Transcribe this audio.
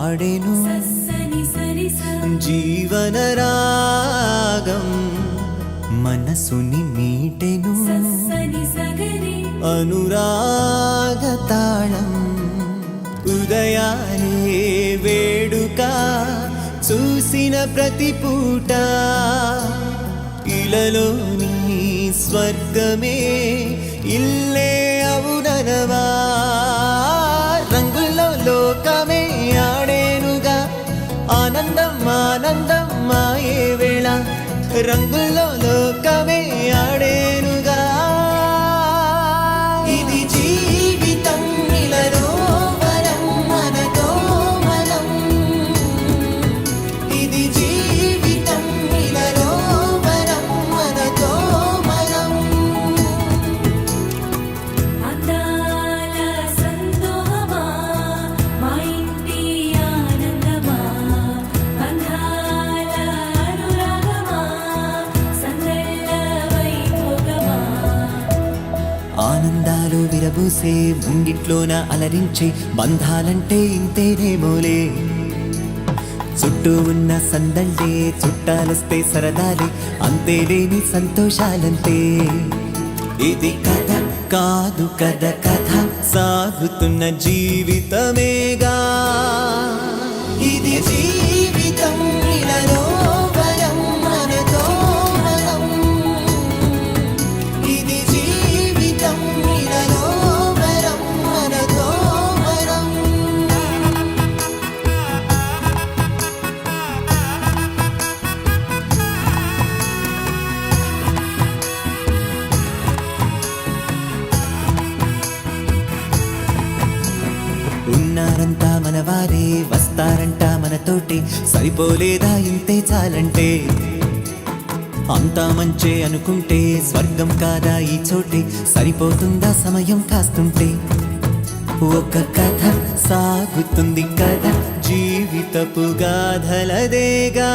పాడెను జీవన రాగం మనసుని మీటెను అనురాగ తాళం ఉదయాలే వేడుక చూసిన ప్రతి పూట ఇలలోని స్వర్గమే ఇల్లే అవుననవా రంగుల్లో లోకమే ఆడేనుగా ఆనందం ఆనందం మాయే వేళ రంగుల్లో లోకమే ఆడేనుగా ఇది జీవితం ఇలలో వరం మనతో మనం ఇది జీవితం ఇలలో వరం మనతో మనం అందాల సంతోషమా మా ఇంటి ఆనందమా అందాల అనురాగమా సందళ్ళ వైభోగమా ఆనందాలు విరబూసే ముంగిట్లోన అలరించే బంధాలంటే ఇంతేనేమోలే చుట్టూ ఉన్న సందళ్ళే చుట్టాలొస్తే సరదాలే అంతేలేని సంతోషాలంతే ఇది కథ కాదు కథ కథ సాగుతున్న జీవితమేగా ఇది జీవితం ఇలలో వరం మనతో మనం ఇది జీవితం ఇలలో వరం మనతో మనం ఉన్నారంతా మనవారే వస్తారంట మనతోటి సరిపోలేదా ఇంతే చాలంటే అంతా మంచే అనుకుంటే స్వర్గం కాదా ఈ చోటే సరిపోతుందా సమయం కాస్తుంటే ఒక కథ సాగుతుంది కథ జీవితపు గాథలదేగా